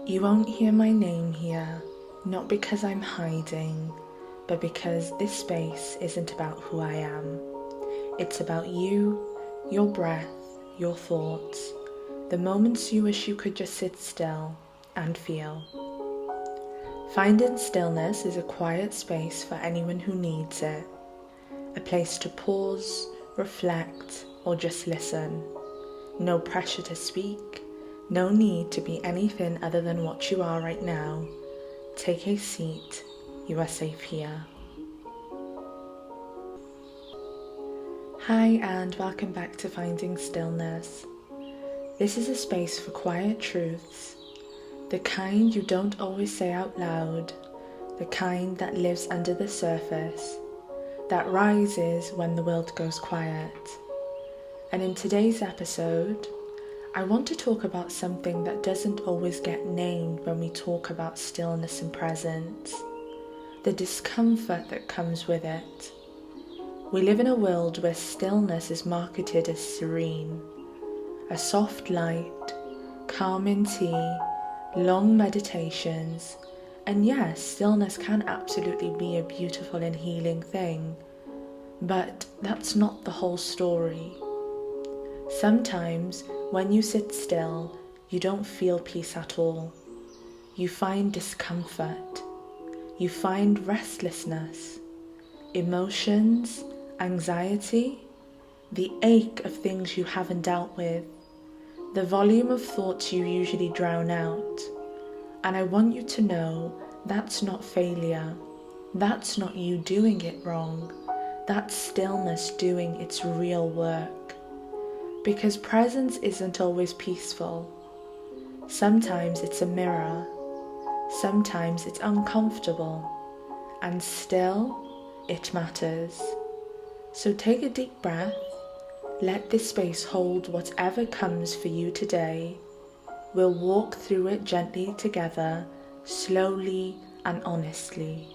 You won't hear my name here, not because I'm hiding, but because this space isn't about who I am. It's about you, your breath, your thoughts, the moments you wish you could just sit still and feel. Finding Stillness is a quiet space for anyone who needs it, a place to pause, reflect, or just listen. No pressure to speak, no need to be anything other than what you are right now. Take a seat, you are safe here. Hi and welcome back to Finding Stillness. This is a space for quiet truths, the kind you don't always say out loud, the kind that lives under the surface, that rises when the world goes quiet. And in today's episode, I want to talk about something that doesn't always get named when we talk about stillness and presence, the discomfort that comes with it. We live in a world where stillness is marketed as serene, a soft light, calming tea, long meditations, and yes, stillness can absolutely be a beautiful and healing thing, but that's not the whole story. Sometimes when you sit still, you don't feel peace at all. You find discomfort. You find restlessness, emotions, anxiety, the ache of things you haven't dealt with, the volume of thoughts you usually drown out. And I want you to know that's not failure. That's not you doing it wrong. That's stillness doing its real work. Because presence isn't always peaceful. Sometimes it's a mirror. Sometimes it's uncomfortable. And still, it matters. So take a deep breath. Let this space hold whatever comes for you today. We'll walk through it gently together, slowly and honestly.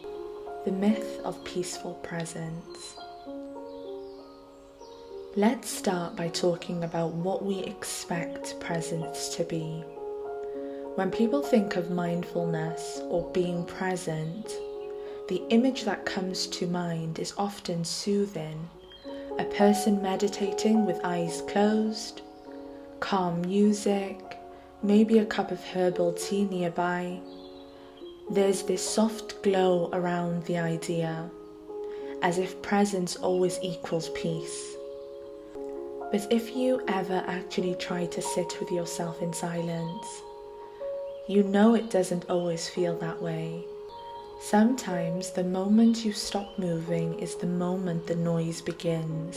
The myth of peaceful presence. Let's start by talking about what we expect presence to be. When people think of mindfulness or being present, the image that comes to mind is often soothing, a person meditating with eyes closed, calm music, maybe a cup of herbal tea nearby. There's this soft glow around the idea, as if presence always equals peace. But if you ever actually try to sit with yourself in silence, you know it doesn't always feel that way. Sometimes the moment you stop moving is the moment the noise begins.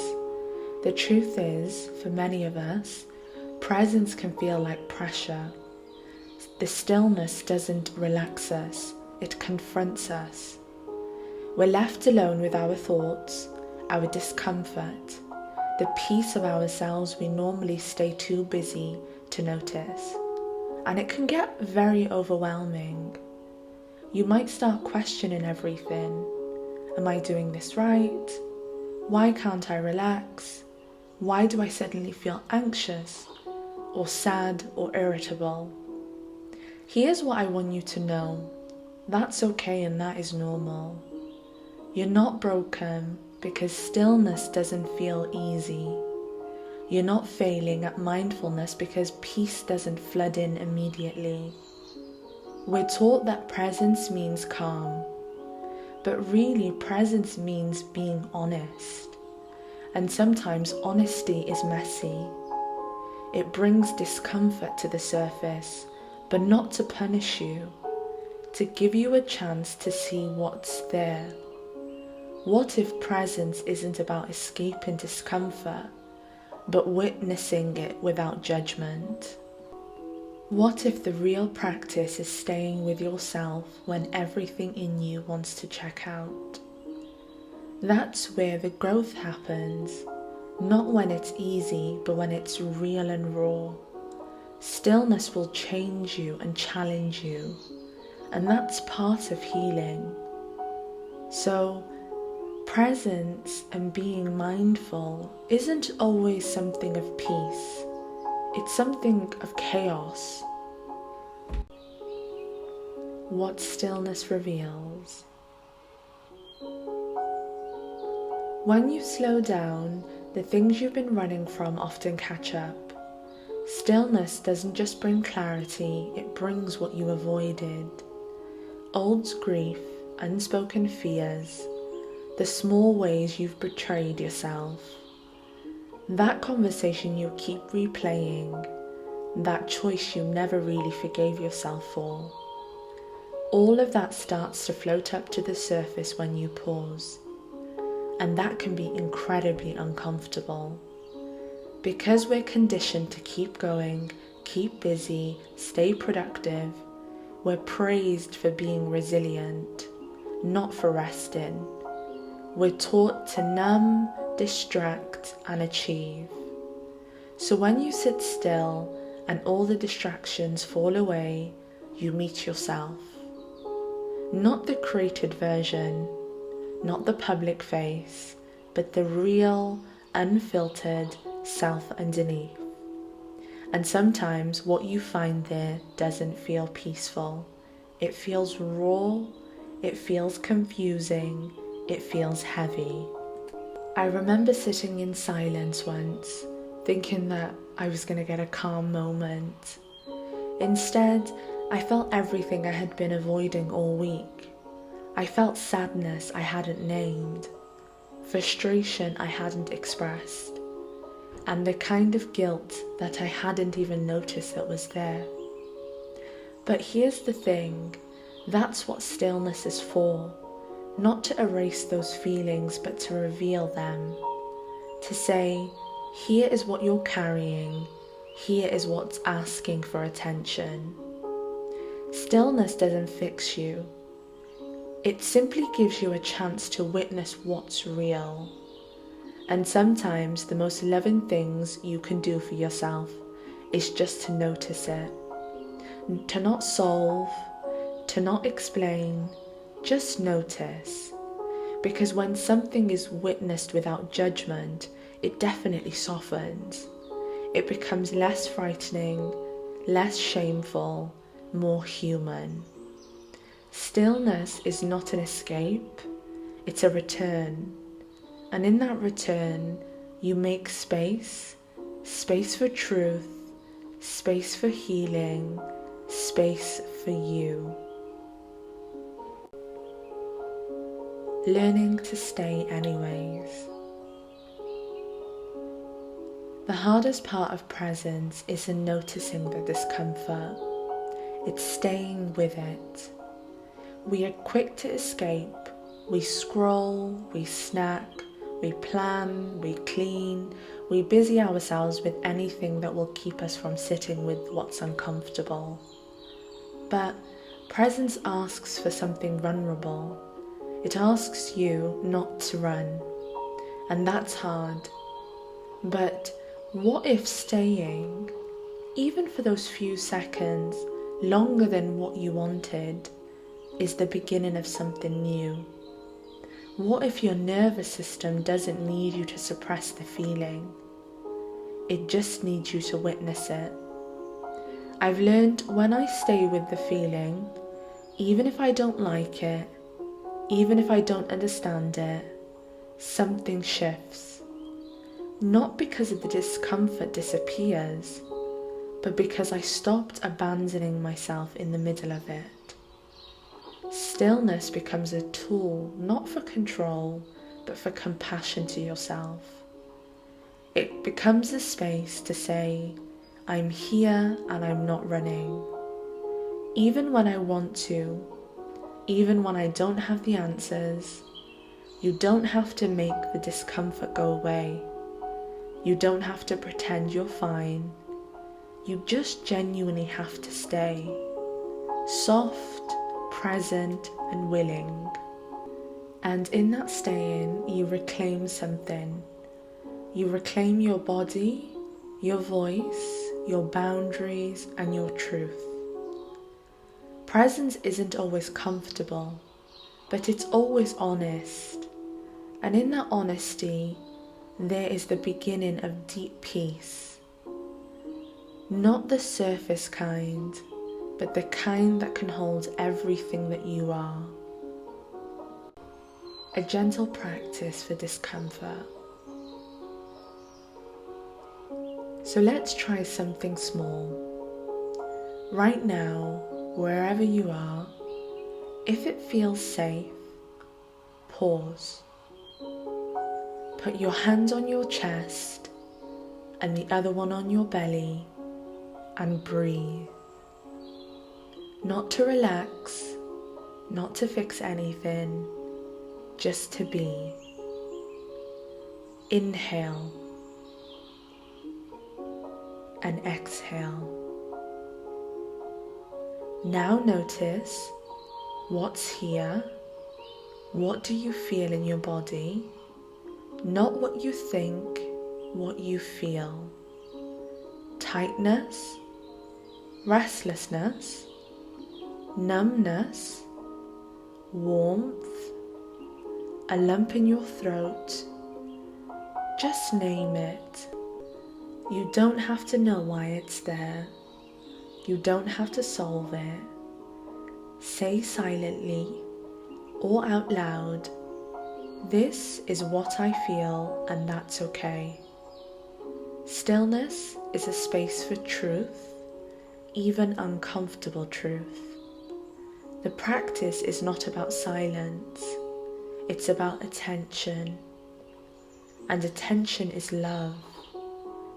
The truth is, for many of us, presence can feel like pressure. The stillness doesn't relax us, it confronts us. We're left alone with our thoughts, our discomfort, the piece of ourselves we normally stay too busy to notice. And it can get very overwhelming. You might start questioning everything. Am I doing this right? Why can't I relax? Why do I suddenly feel anxious or sad or irritable? Here's what I want you to know. That's okay and that is normal. You're not broken because stillness doesn't feel easy. You're not failing at mindfulness because peace doesn't flood in immediately. We're taught that presence means calm, but really presence means being honest. And sometimes honesty is messy. It brings discomfort to the surface, but not to punish you, to give you a chance to see what's there. What if presence isn't about escaping discomfort, but witnessing it without judgment? What if the real practice is staying with yourself when everything in you wants to check out? That's where the growth happens, not when it's easy, but when it's real and raw. Stillness will change you and challenge you, and that's part of healing. So, presence and being mindful isn't always something of peace. It's something of chaos. what stillness reveals. When you slow down, the things you've been running from often catch up. Stillness doesn't just bring clarity, it brings what you avoided. Old grief, unspoken fears, the small ways you've betrayed yourself. That conversation you keep replaying, that choice you never really forgave yourself for. All of that starts to float up to the surface when you pause. And that can be incredibly uncomfortable. Because we're conditioned to keep going, keep busy, stay productive, we're praised for being resilient, not for resting. We're taught to numb, distract, and achieve. So when you sit still and all the distractions fall away, you meet yourself. Not the created version, not the public face, but the real, unfiltered self underneath. And sometimes what you find there doesn't feel peaceful. It feels raw, it feels confusing, it feels heavy. I remember sitting in silence once, thinking that I was going to get a calm moment. Instead, I felt everything I had been avoiding all week. I felt sadness I hadn't named, frustration I hadn't expressed, and the kind of guilt that I hadn't even noticed that was there. But here's the thing, that's what stillness is for, not to erase those feelings but to reveal them, to say, here is what you're carrying, here is what's asking for attention. Stillness doesn't fix you. It simply gives you a chance to witness what's real. And sometimes the most loving things you can do for yourself is just to notice it. To not solve, to not explain, just notice. Because when something is witnessed without judgment, it definitely softens. It becomes less frightening, less shameful, more human. Stillness is not an escape, it's a return. And in that return, you make space for truth, space for healing, space for you. Learning to stay anyways. The hardest part of presence isn't noticing the discomfort, it's staying with it. We are quick to escape, we scroll, we snack, we plan, we clean, we busy ourselves with anything that will keep us from sitting with what's uncomfortable. But presence asks for something vulnerable. It asks you not to run, and that's hard. But what if staying, even for those few seconds, longer than what you wanted, is the beginning of something new? What if your nervous system doesn't need you to suppress the feeling? It just needs you to witness it. I've learned when I stay with the feeling, even if I don't like it, even if I don't understand it, something shifts. Not because the discomfort disappears, but because I stopped abandoning myself in the middle of it. Stillness becomes a tool not for control, but for compassion to yourself. It becomes a space to say, I'm here and I'm not running. Even when I want to, even when I don't have the answers, you don't have to make the discomfort go away. You don't have to pretend you're fine. You just genuinely have to stay. Soft, present, and willing. And in that staying, you reclaim something. You reclaim your body, your voice, your boundaries, and your truth. Presence isn't always comfortable, but it's always honest. And in that honesty, there is the beginning of deep peace. Not the surface kind, but the kind that can hold everything that you are. A gentle practice for discomfort. So let's try something small. Right now, wherever you are, if it feels safe, pause. Put your hand on your chest and the other one on your belly and breathe. Not to relax, not to fix anything, just to be. Inhale and exhale. Now notice what's here. What do you feel in your body? Not what you think, what you feel. Tightness, restlessness, numbness, warmth, a lump in your throat. Just name it. You don't have to know why it's there. You don't have to solve it. Say silently or out loud, "This is what I feel and that's okay." Stillness is a space for truth, even uncomfortable truth. The practice is not about silence, it's about attention. And attention is love.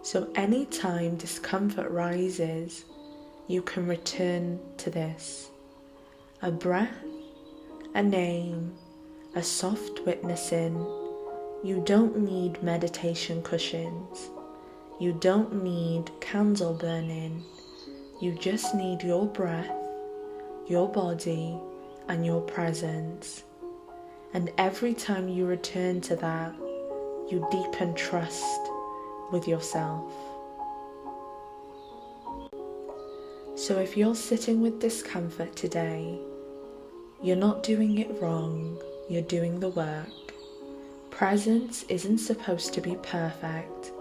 So anytime discomfort rises, you can return to this. A breath, a name, a soft witnessing. You don't need meditation cushions. You don't need candle burning. You just need your breath, your body, and your presence. And every time you return to that, you deepen trust with yourself. So if you're sitting with discomfort today, you're not doing it wrong, you're doing the work. Presence isn't supposed to be perfect,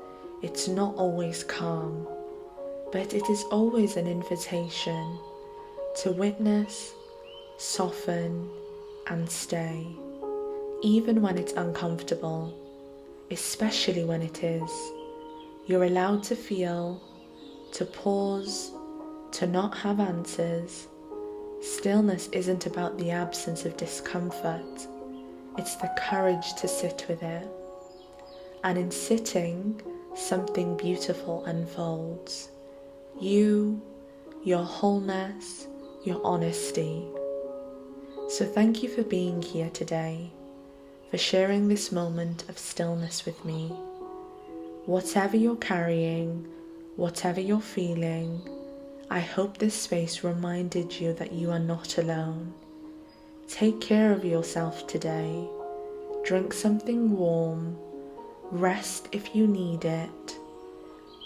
it's not always calm, but it is always an invitation to witness, soften, and stay, even when it's uncomfortable, especially when it is. You're allowed to feel, to pause, to not have answers. Stillness isn't about the absence of discomfort, it's the courage to sit with it. And in sitting, something beautiful unfolds. You, your wholeness, your honesty. So thank you for being here today, for sharing this moment of stillness with me. Whatever you're carrying, whatever you're feeling, I hope this space reminded you that you are not alone. Take care of yourself today. Drink something warm. Rest if you need it.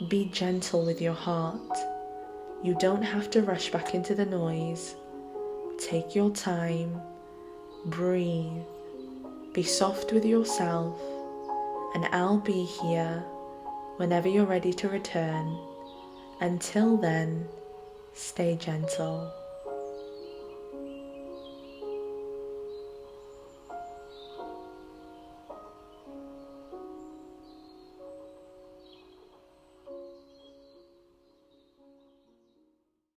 Be gentle with your heart. You don't have to rush back into the noise. Take your time. Breathe. Be soft with yourself. And I'll be here whenever you're ready to return. Until then, stay gentle.